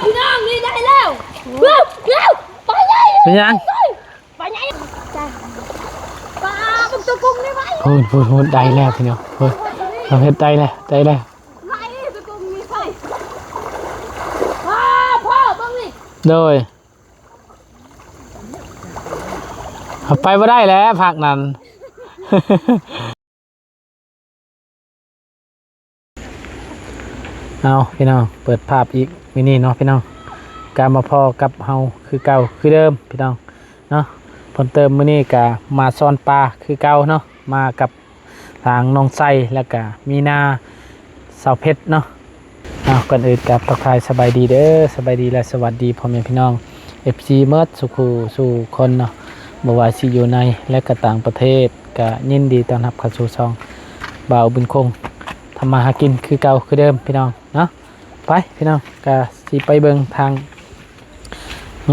พี่น้องนี่ได้แล้วเร็วไปใหญ่เป็นยังไปใหญ่ปลาบึกตัวกุ้งได้ไหมพูดได้แล้วพี่น้องพูดทำเพชรได้แล้วไล่ตัวกุ้งมีไฟพ่อบ้างนี่โดยไปไม่ได้แล้วภาคนั้นเอาพี่น้องเปิดภาพอีกมินี่เนาะพี่น้องการมาพอกับเฮาคือเก่าคือเดิมพี่น้องเนาะเพิ่มเติมมื้อนี้ก็มาซ่อนปลาคือเก่าเนาะมากับทางน้องไส้แล้วก็มีนาสาวเพชรเนาะก่อนอื่นกับทักทายสบายดีเด้อสบายดีและสวัสดีพ่อแม่พี่น้อง FC เมิร์ดสู่คนเนาะบ่ว่าสิอยู่ในและก็ต่างประเทศก็ยินดีต้อนรับเข้าสู่ช่องบ่าวบุญคงทำมาหากินคือเก่าคือเดิมพี่น้องเนาะไปพี่น้องก็สิไปเบิ่งทาง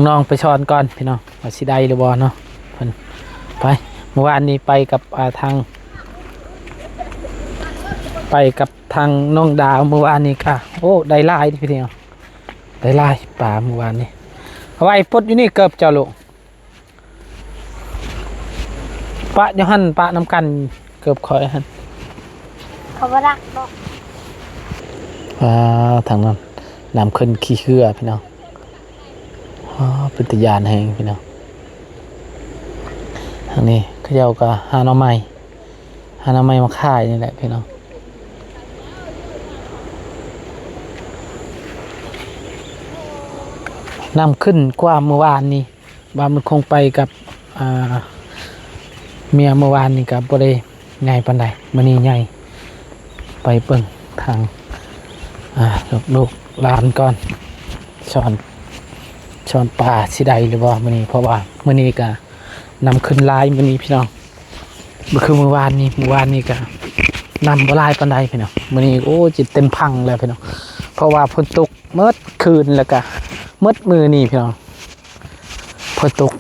น้องๆไปช้อนก่อนพี่น้องว่าสิได้หรือบ่เนาะเพิ่นไปเมื่อวานนี้ไปกับทางน้องดาวเมื่อวานนี้ค่ะโอ้ได้หลายพี่น้องได้หลายปลาเมื่อวานนี้เอาไว้ปดอยู่นี่เกือบเจ้าลูกปะอยู่หั่นปะน้ำกันเกือบข่อยหั่นเขาว่ารักบอกทางนั้นน้ำขึ้นขี้เหือพี่น้องเป็นตะยานแหงพี่น้องทางนี้เขาเจ้าก็หาหน่อไม้มาขายนี่แหละพี่น้องน้ำขึ้นกว่าเมื่อวานนี้ว่ามันคงไปกับเมียเมื่อวานนี้กับบ่ได้ใหญ่ปานใดมื้อนี้ใหญ่ไปเบิ่งทางลูกหลานก่อนช้อนปลาสิได้หรือบ่มื้อนี้เพราะว่ามื้อนี้ก็นำขึ้นลายมื้อนี้พี่น้องบ่คือเมื่อวานนี้ก็นำบ่ลายปานใดพี่น้องมื้อนี้โอ้จิตเต็มพังแล้วพี่น้องเพราะว่าฝนตกเมื่อคืนแล้วก็เมื่อมื้อนี้พี่น้องฝนตก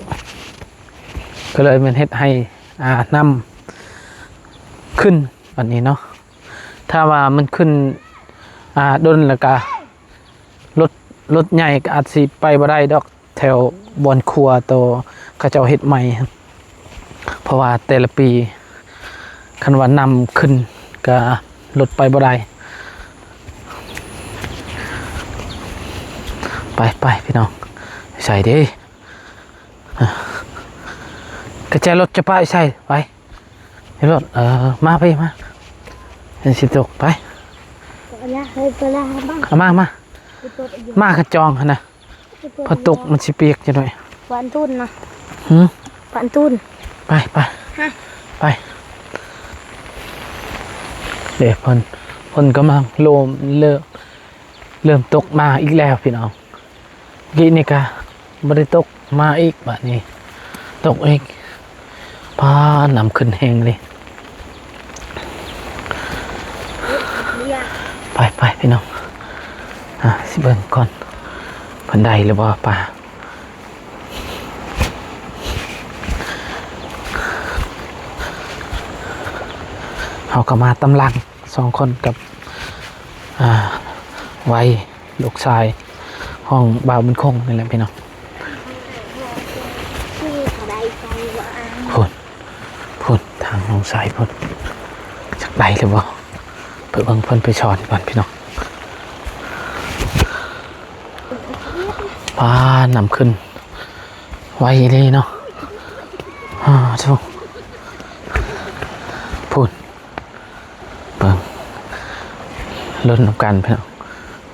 ก็เลยมันเฮ็ดให้นำขึ้นวันนี้เนาะถ้าว่ามันขึ้นดนแล้วก็รถใหญ่ก็อาจสิไปบ่ได้ดอกแถวบอนครัวโตเขาเจ้าเฮ็ดใหม่เพราะว่าแต่ละปีคันว่านำขึ้นก็รถไปบ่ได้ไปพี่น้องใส่ดิกระจายรถจะไปใส่ไปรถมาไปมาเห็นสิตกไปมากระจองนะพอตกมันสิเปียกจะหน่อยวันตุนนะวันตุนไปเดี๋ยวพนกำลังเริ่มตกมาอีกแล้วพี่น้องกี่นี่กะไม่ได้ตกมาอีกแบบนี้ตกอีกพานำขึ้นแหงเลยไปพี่น้องสิเบิ่งก่อนพันใดหรือว่าป่าเขาก็มาตำลัง2 คนกับไว้ลูกชายห้องบ่าวบุญคงนี่แหละพี่น้องพูดทางน้องชายพูดจากใดหรือว่าเพื่อบังเพิ่นไปช้อนก่อนพี่น้องนำขึ้นไว้เลยเนาะทุกพูดเบิ่งลุ้นน้ำกันพี่น้อง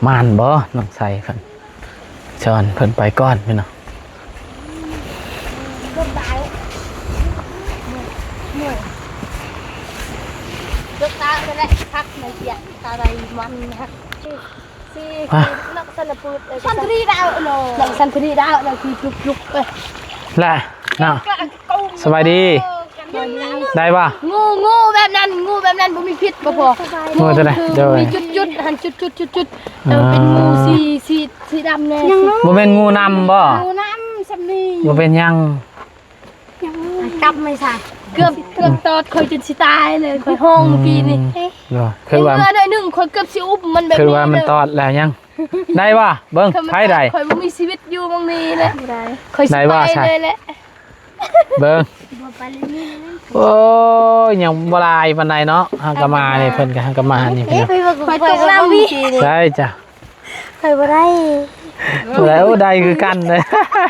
ม่านบ่น้องใส่เพิ่นช้อนเพิ่นไปก้อนพี่น้องยกตาไปเลยพักในเสียตาใดมันนะครับนักสันปูสันพรีดาวโน่สันพรีดาวเราคือลุกเลยแหละน่ะสบายดีได้ป่ะงูแบบนั้นบ่มีพิษบ่พองูตัวไหนเดี๋ยวมีจุดหันจุดเป็นงูสีดำเลยบ่เป็นงูนำบ่งูนำสำนีบ่เป็นยังจับไม่ใช่เกือบตอดคอยจนสิตายเลยคอยห้องปีนี่คือว่าได้1คนเกือบสิอุ้มมันแบบนี้คือว่ามันตอดแล้วยัง ได้ป่ะเบิ้งไพ่ได้ คอยบ่มีชีวิตอยู่บางนี้แหละได้คอย ได้ว่าใช่ เลยแหละ เบิ้งโอ้ยยังบลายปันใดเนาะฮังกามาเนี่ยเพิ่นกับฮังกามานี่เพิ่น คอยตกน้ำพี่ ใช่จ้ะ คอยบ่ได้ แล้วได้คือกันเลย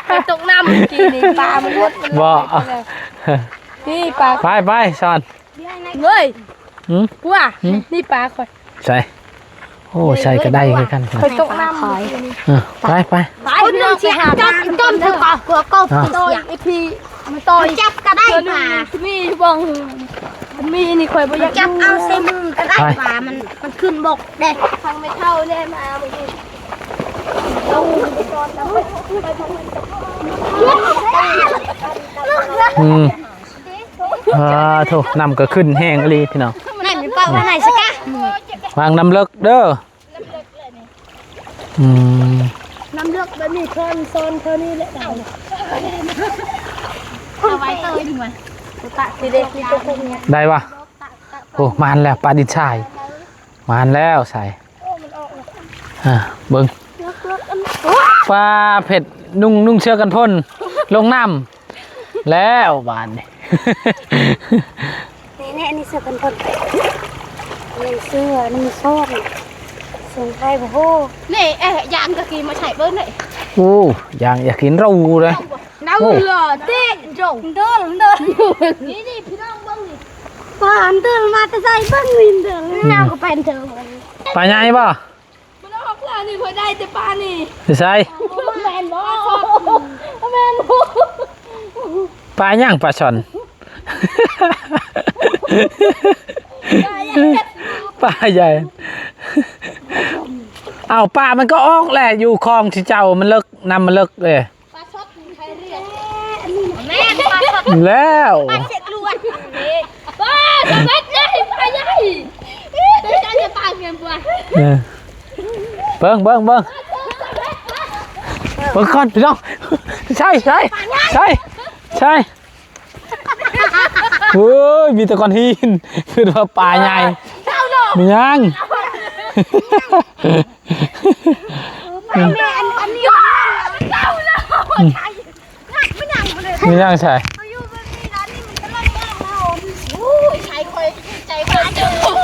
คอยตกน้ำเมื่อกี้นี่ปลามันวดมัน บ่ นี่ปลา ไปชอน เฮ้ย หืม ว่านี่ปลาคอย ใช่โอ้ใช่ก็ได้คือกัน คอยตกน้ำ ไป ไปพี่น้องสิหาจับต้นเถอะก่อนหัวกบต่อยไอพี่มาต่อยจับก็ได้ปลามีบ้องมีนี่คอยบ่อยากจับเอาใส่มือก็ได้ปลามันขึ้นบกเด้ทางไม่เท่าแน่มาเมื่อกี้ถูกนำก็ขึ้นแห้งเลยพี่น้อง นั่นเป็นเป้าว่าไหนสักกะ วางน้ำเลิกเด้อน้ำเลือกแบบนี้เพิ่นโซนเท่านี้แหละเอาไว้เตยดีกว่าปะสิเด็กมีตัวคงเนี่ย ได้ปะโอ้มานแล้วปลาดินชายมานแล้วใส่เบิ้งปลาเผ็ดนุ่งเชือกกันพ่นลงน้ำแล้วบานนี่ นี่นี่เสื้อกันพ่นนี่เสื้อนี่มีโซ่ส่งไทยบ่โหนี่ยามตะกี้มาใช้เบิ้ลเลย โอ้อยากกินเราเลย น้ำเหลือเต้จงเดินนี่พี่น้องเบิ้งนี่ปานเดินมาแต่ใจเบิ้งวินเดินน้ำก็เป็นเธอ ปลาใหญ่ป่ะ มันเอาปลานี่พอได้แต่ปลานี่ ใช่ แมนบ่แมนบ่ ปลาย่างปลาช่อนปลาใหญ่เอาปลามันก็ออกแหละอยู่คลองที่เจ้ามันเลิกนำมันเลิกเลย ปลาช็อตใครเรียกแม่ปลาช็อต แล้ว ปลาเจ็ดลวนปลาจะเม็ดใหญ่ปลาใหญ่เดี๋ยวจะปลาเงินปลา เบิ้งก่อนพี่น้องใช่เฮ้ยมีแต่ก้อนหินคือว่าปลาใหญ่มียัง อันนี้เจ้าเลยไม่ยังเลย มียังใช่ อยู่แบบนี้นะนี่มันจะเล่นแกล้งเราโอ้ยใจคอยเจอโลก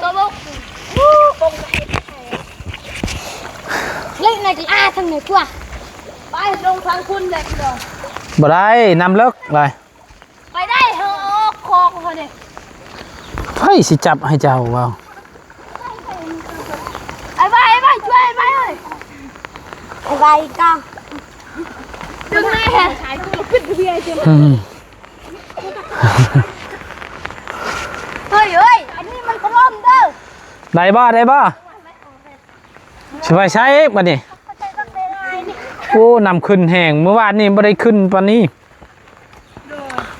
ตัวโลกปงเล่นไหนกันทางไหนกว่าไปลงทางคุณเลยพี่น้อง บ่ได้นำเลิกเลย ไปได้เหรอคลองเขาเนี่ย เฮ้ยสิจับให้เจ้าว้าว ไอ้ใบช่วยไอ้ใบเลยไอ้ใบก็ดึงแม่ใช้ตัวขึ้นทะเบียนเต็มเฮ้ยอันนี้มันกระล่อมเด้อ ได้บ่ช่วยใช้บัดนี้โอ้นำขึ้นแห้งเมื่อวานนี้บ่ได้ขึ้นปานนี้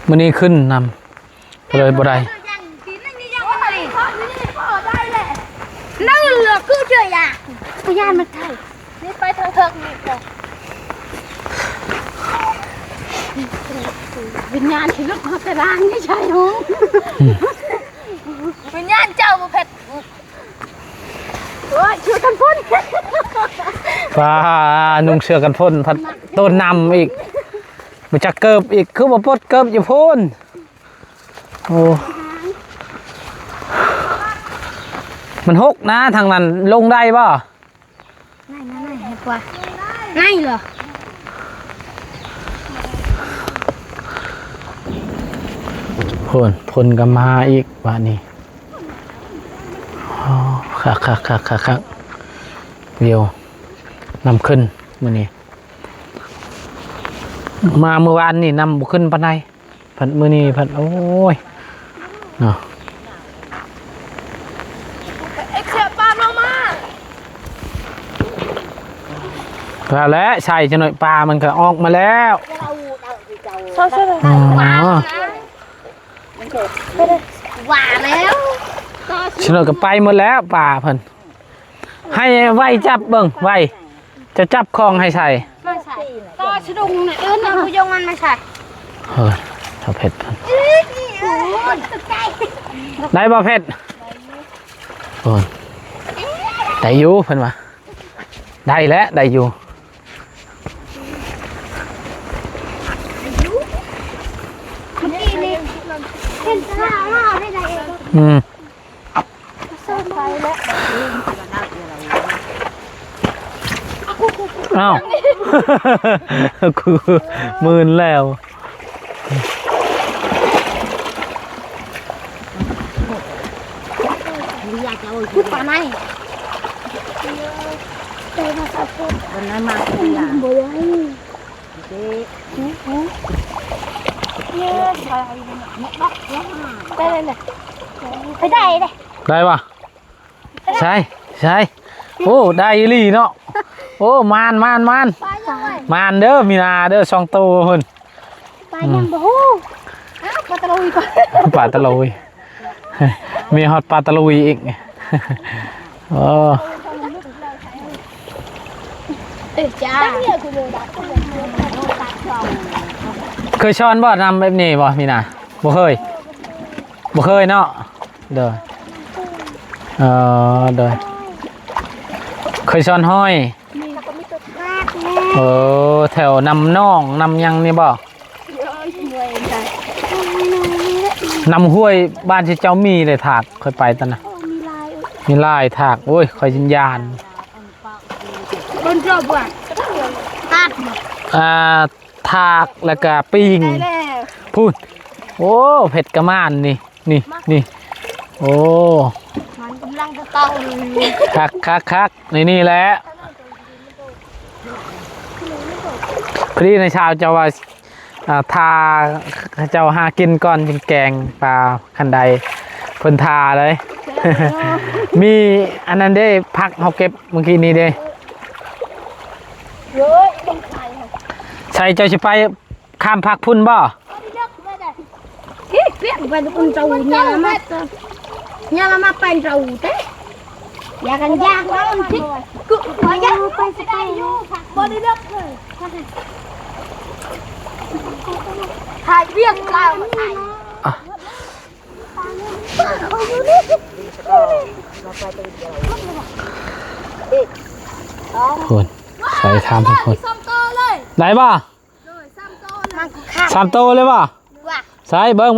มื้อนี้ขึ้นนำก็เลยบ่ได้ นั่งเรือคือเจอยาพยานมันไทยนี่ไปทางเทิงนี่เลยวิญญาณที่ลุกมาแต่ร่างนี่ใช่หรอวิญญาณเจ้าบุเพชรโอ้ยช่วยกันพ่น ปลานุ่งเสื้อกันพ่นพัดต้นนำอีกมันจะเกิบอีกคือบ่ปลดเกิบอยู่พ่นโอ้มันหกนะทางนั้นลงได้ป่ะ ง่ายกว่าง่ายเหรอ พ่นก็มาอีกว่านี่คักเดียวนำขึ้นมื้อนี้มาเมื่อวานนี่นำบุขึ้นปานใดพันมื้อนี้พันโอ้ยเนาะ เอ็กเสียปลามา แล้วใช่จะหน่อยปลามันก็ออกมาแล้วใช่อ๋อ หวานแล้ว ชนก็ไปหมดแล้วปลาเพิ่นให้ไว้จับเบิ่งไว้จะจับคลองให้ใส่ ไม่ใช่ก็ชดุงเนี่ยนะผู้ยงมันไม่ใช่ เฮ้ยถ้าเผ็ดได้บ่เผ็ดโอ้ย ได้อยู่เพิ่นว่าได้แล้วได้อยู่เมื่อกี้นี่เห็นหน้าได้ไงเอง เอ้าว กูมื่นแล้ว พูดป่าไหนเต็มมาสับปุ๊บวันนั้นมาเป็นอย่างบ่อยเจ๊เนี่ยใส่ได้เลยไปได้เลย ได้ปะใช่ใช่โอ้ได้อีหลีเนาะโอ้มานไปยังไง มานเด้อมีนาเด้อสองตัวเพิ่น ไปยังบ่ฮู้อ้าวปลาตะลุยก่อน ปลาตะลุยมีฮอตปลาตะลุยอีกโอ้ จ้า เคยช้อนบ่นำแบบนี้บ่มีนาบ่เคยบ่เคยเนาะเด้อเด้อเคยช้อนห้อย เออแถวนำน่องนำยังนี่บ่นำห้วยบ้านที่เจ้ามีเลยถากเคยไปตอนน่ะมีลายถากโอ้ยคอยจินยาน บนจอบว่ะตัด ถากแล้วก็ปิ้ง ได้แล้ว พูดโอ้เผ็ดกระม่านนี่โอ้ มันกำลังจะเต่าเลย คักนี่แหละพอดีในเช้าเจ้าว่าทาเจ้าหากินก่อนจึงแกงปลาคันใดเพิ่นทาเลย มีอันนั้นได้พักเขาเก็บเมื่อกี้นี้เด้ เยอะต้องใส่ ใช่เจ้าสิไปข้ามพักพุ่นบ่ เปลี่ยนไปคนเจ้าเนี่ยละมาเป็นเจ้าเต้อยากกันยากแล้วมันคิดกุขอยากไปสกายอยู่บอดี้เลือกเลยถ่ายเรียกเราถ่ายพุ่นใส่ข้ามพักพุ่น ซ้ำโตเลย ได้บ่ ซ้ำโตเลย 3 โตเลยบ่ใส่เบิ่ง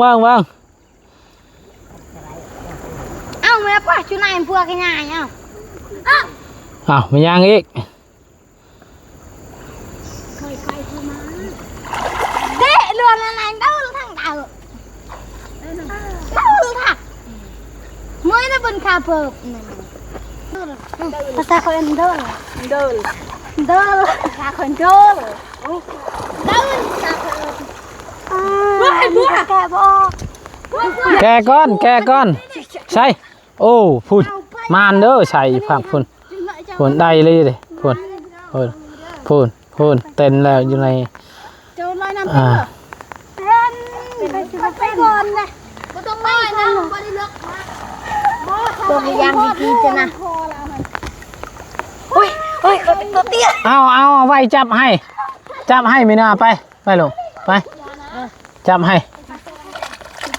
เอ้าแม่ป้าชุนายพวกกันยังเอ้า อ้าวมียังอีก เด็เรือนอะไรเต้าทางเต่าเต้าถักเมื่อได้บนคาเปิบภาษาคนเดินภาษาคนเดินภาษาคนแกบอก แกก้อนใช่โอ้พุ่นมานเด้อใส่ผักพุ่นได้เลยเด้พุ่นเต้นแล้วอยู่ใน เจ้าลอยน้ำเต้นไปก่อนนะก็ต้องไปนะไม่ได้เลือกตัวพยายามดีๆจ้ะนะเฮ้ยตัวเตี้ย เอาไว้จับให้ไม่น่าไปลงไปจับให้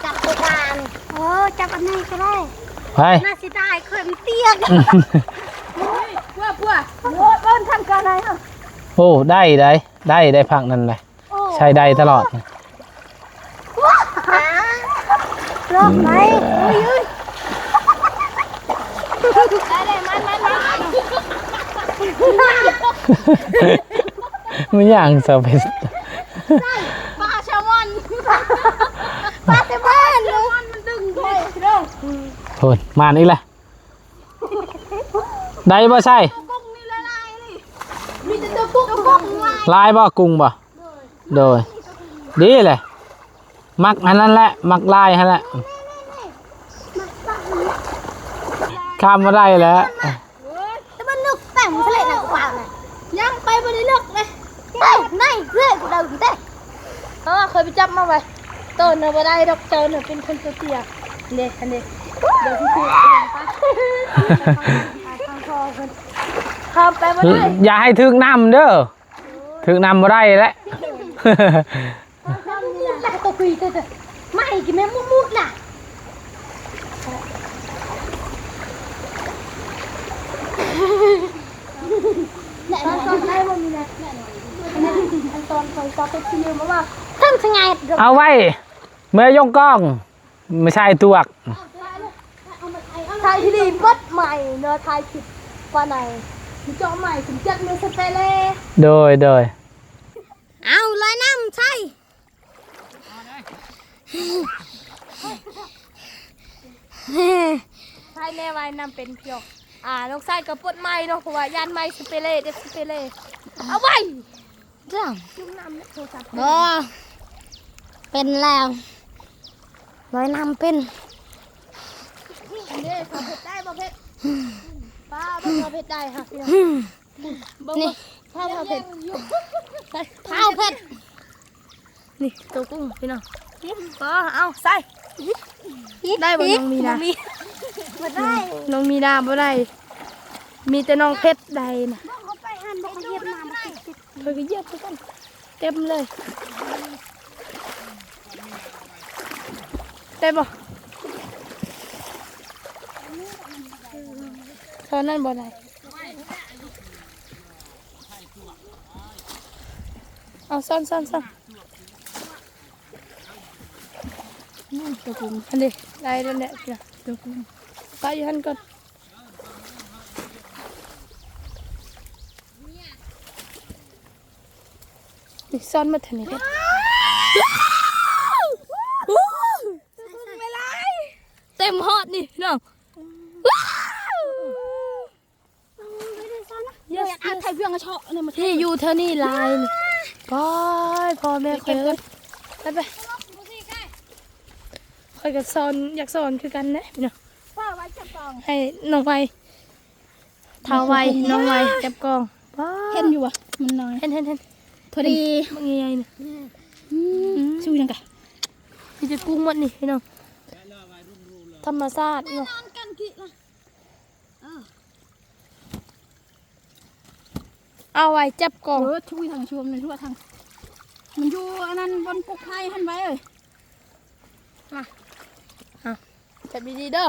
จับตัวการจับอันไหนก็ได้ ไป น่าสิได้เคยมันเตี้ยกันพวกต้นทำกันอะไรฮะ โอ้ได้ผักนั่นเลยใช้ได้ตลอด ลองไหมยืนได้มัน มันอย่างเซอร์เฟส ปลาแซลมอนปลาแซลมอนมันดึงเลยเด้อ พุ่นมานอีกเลยได้บ่ใช่ กุ้งนี่ละลายนี่มีแต่ตัวกุ้งลาย ลายบ่กุ้งบ่โดยดีเลยมักอันนั้นแหละมักลายอันนั้นแหละข้ามมาได้แล้ว แต่มันนึกแต่งทะเลหนักกว่าน่ะยังไปบ่ได้เลือกเลยไหนเรื่อยกูเดินเต้เคยไปจับมาไว้ต้นน่ะบ่ได้ดอกเจ้าน่ะเป็นคนตัวเตี้ยเนี่ยอันนี้เดี๋ยวพี่พูดข้ามไปบ่ได้ อย่าให้ถึกน้ำเด้อถึกน้ำมาได้แล้ว ตัวคุยเถอะไม่กินแม่มุดน่ะ ตอนได้บ่มีนะตอนคอยซับไปที่ลืมว่าท่านสงาย เอาไว้เมื่อยงกล้องไม่ใช่ตัวก ไทยที่ดีบัดใหม่เนื้อไทยผิดกว่าไหนมีเจาะใหม่ถึง7 เมตรสเปเล่ โดยเอาเลยน้ำใช่ใช่แน่ไว้น้ำเป็นเพียวน้องไส้กับปวดไม้เนาะเพราะว่ายานไม้สเปเล่เด็ดสเปเล่เอาไว้เจ้าจุ่มน้ำโทรศัพท์เป็นแล้วร้อยน้ำเป็นนี่พอเผ็ดได้บ่เผ็ดป้าบ่พอเผ็ดได้ค่ะนี่ข้าวเผ็ดข้าวเผ็ดนี่ตัวกุ้งพี่น้องป้าเอาใส่ได้บ่น้องมีนาบ่ได้น้องมีนาบ่ได้มีแต่น้องเพชรได้นะไปหันบ่เย็บมาไปเย็บกันเต็มเลยได้บ่ตอนนั้นบ่ได้เอาซ่อนตัวกุ้งอันนี้ได้แล้วเนี่ยตัวกุ้งไปหันก่อนนี่ซ่อนมาถึงนี่เด้เต็มฮอดนี่น้องที่อยู่เท่านี้ลายนี่พ่อแม่คอยเอ้ยไปคอยกับสอนอยากสอนคือกันนะพี่น้องให้น้องไวเท้าไวน้องไวจับกองเห็นอยู่อ่ะมันน้อยเห็นพอดีมันใหญ่ๆนี่ชูยังไงที่จะกุ้งหมดนี่พี่น้องธรรมชาติเนาะเอาไว้จับกองช่วยทางชมเลยทั่วทางมันอยู่อันนั้นบนปุกไผ่หันไว้เลยจับดีๆเด้อ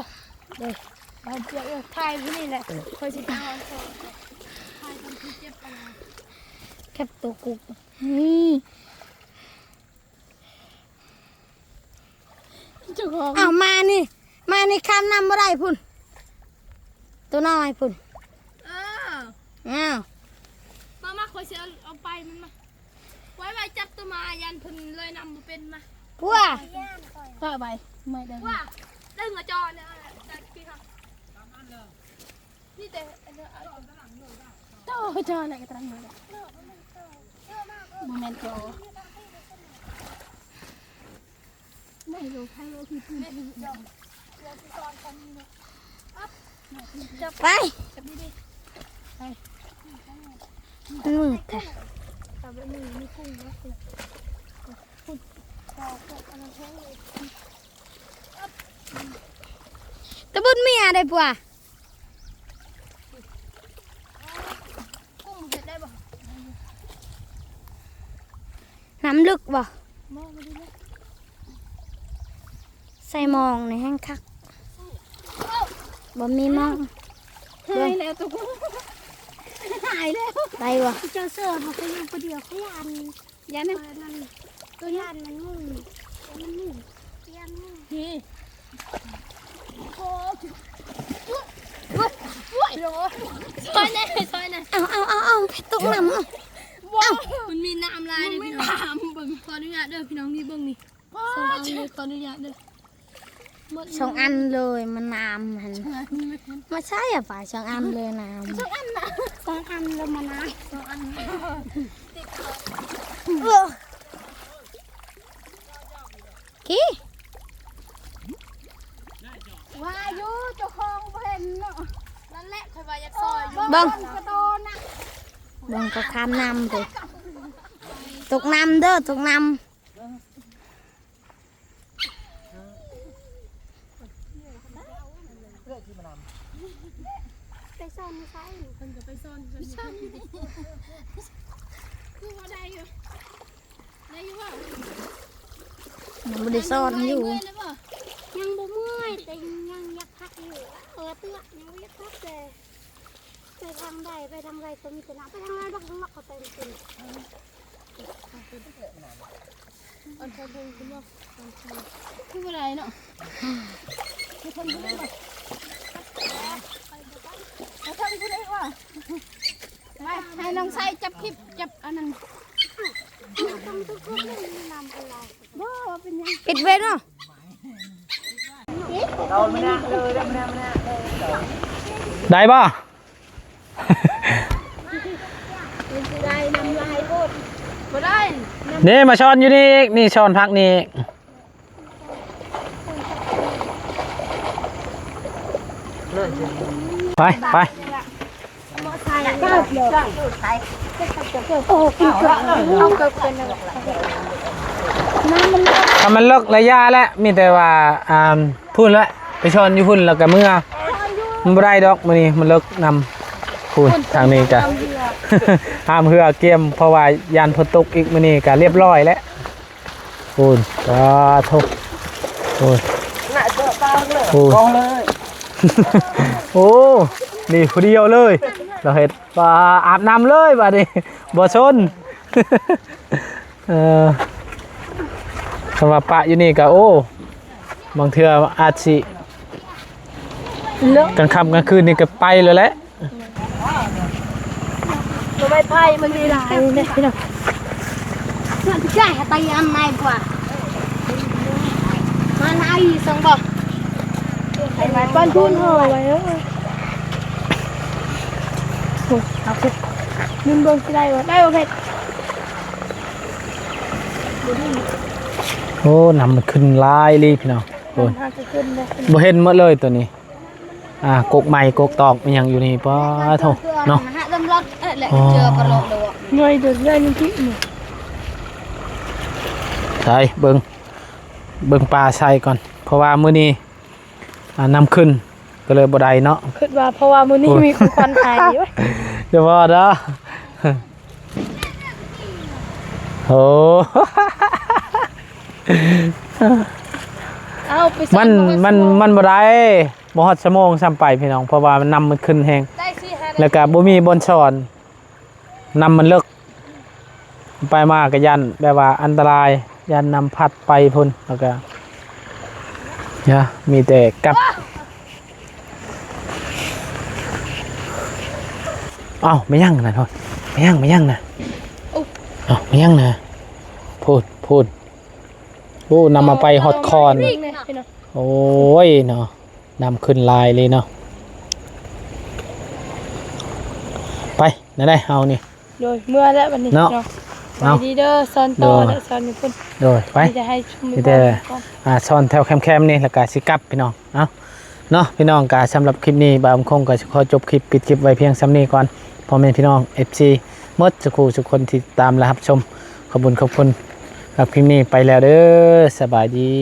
เด้อเอาเจ็บไผ่ที่นี่แหละคอยสิตาไผ่คนที่เจ็บปลาแคบตัวกุกเอามานี่ข้ามน้ำบ่ได้พุ่นตัวน้อยพุ่นอ้าวมาคอยเสียเอาไปมันมาไว้จับตัวมายันพุ่นเลยนำมาเป็นมาพัวก็ไปไม่ได้ว่าได้เงาจอเนี่ยพี่ค่ะนี่แต่โตจอไหนกันตั้งมาเลยโมเมนต์จอไม่รู้ใครรู้คือพี่จับไปจับดีๆไปมืดค่ะจับไปมือมีกุ้งนะคุณตะบุญมีอะไรปัวกุ้งเผ็ดได้บ่น้ำลึกบ่ใส่มองในแห้งคักบ่มีมองหายแล้วตัวกุ้งหายแล้วไปวะเจ้าเสือเขาไปยังประเดี๋ยวเขายันนั่นตัวยันมันมุ่งยันมุ่งนี่โอ้ซอยน่เอาตกน้ำมันมีน้ำลายเลยพี่น้องเบิ่งขออนุญาตเด้อพี่น้องนี่เบิ่งนี่สองอันเลยขออนุญาตเด้อสองอันเลยมันน้ำมันไม่ใช่อ่ะฝ่ายสองอันเลยน้ำสองอันแล้วมันน้ำสองอันกี่วายุเจ้าของเห็นเนาะนั่นแหละคอยว่าอยากซอยอยู่บังก็ข้ามน้ำเลยตกน้ำเด้อตกน้ำไปซ่อนไม่ใช่คนจะไปซ่อนคือว่าได้อยู่ว่ามันไม่ได้ซ่อนอยู่ยังบ่เมื่อยแต่ยังอยากพักอยู่เตื้อยังอยากพักแต่ ไปทางใดตัวมีแต่น้ำไปทางใดบักบักเขาเต็มเป็นอันเป็นคุณว่าคืออะไรเนาะคือคนผู้ใดวะเขาทำผู้ใดวะไปให้น้องไส้จับคลิปจับอันนั้นปิดเวรเนาะได้ป่ะ ได้นำลายพูดมาได้ นี่มาช้อนอยู่นี่อีกนี่ช้อนพักนี่ไปไป โอ้กินกับเอาเกิดเป็นอะไรถ้ามันเลิกระยะแล้วมีแต่ว่าพูดแล้วไปช้อนอยู่พุ่นแล้วก็เมื่อมันไม่ได้ดอกมันนี่มันเลิกนำพูดทางนี้จ้ะ ห้ามเหือเกมเพราะว่ายานพตกอีกมันนี่ก็เรียบร้อยแล้วพูดก็ทุกพูดพูดโอ้นี่ผู้เดียวเลยเราเห็นปลาอาบน้ำเลยบัดนี้บ่ชน สำหรับปะอยู่นี่ก็โอ้บางเทื่ออาจสิกลางค่ำกลางคืนนี่ก็ไปเลยแหละ ตัวใบไผ่มันมีลายเนี่ยพี่น้องมันใช่ตายอันไหนกว่ามันไอ้สังบอกไอ้ใบปั้นทุนห่อไว้เออเอาสิมึงเบิ่งสิได้บ่ได้บ่เพชร โอ้น้ำมันขึ้นลายเลยพี่น้องโอ้ย น่าจะขึ้นเลย บ่เห็นหมดเลยตัวนี้กกใหม่กกตอกมันยังอยู่นี่ป้าโถเนาะ ฮะดำรถแหละเจอกระโหลกเลยเงยตัวเงยนี่ที่นี่ ใช่เบิ่งปลาใส่ก่อนเพราะว่ามื้อนี้น้ำขึ้นก็เลยบ่ได้เนาะ คิดว่าเพราะว่ามื้อนี้มีควันไทยอยู่ เดี๋ยวว่าเด้อโอ้ เอาไป มันบ่ได้บ่ฮอดชั่วโมงซ้ำไปพี่น้องเพราะว่ามันน้ำมันขึ้นแฮง ได้สิฮะ แล้วก็บ่มีบนช้อนน้ำมันเลิกไปมาก็ยันแบบว่าอันตรายยันนำพัดไปพุ่นแล้วก็เนี่ยมีแต่กับเอ้าไม่ยั่งนะโทษไม่ยั่งนะเอ้าไม่ยั่งนะพูดโอ้นำมาไปฮอตคอนโอ้ยเนาะนำขึ้นลายเลยเนาะไปนั่นได้เอานี่ โดยเมื่อแล้ววันนี้ เนาะ เอาดีเด้อซอนโตเด้อซอนนี่พุ่น โดยไป จะให้ชม มีแต่ซ่อนแถวแคมๆนี่แล้วก็สิกลับพี่น้องเอาเนาะพี่น้องก็สำหรับคลิปนี้บ่าวคงก็ขอจบคลิปปิดคลิปไว้เพียงซ้ำนี้ก่อนพ่อแม่พี่น้อง FC หมดทุกคนที่ตามและรับชมขอบคุณกับคลิปนี้ไปแล้วเด้อสบายดี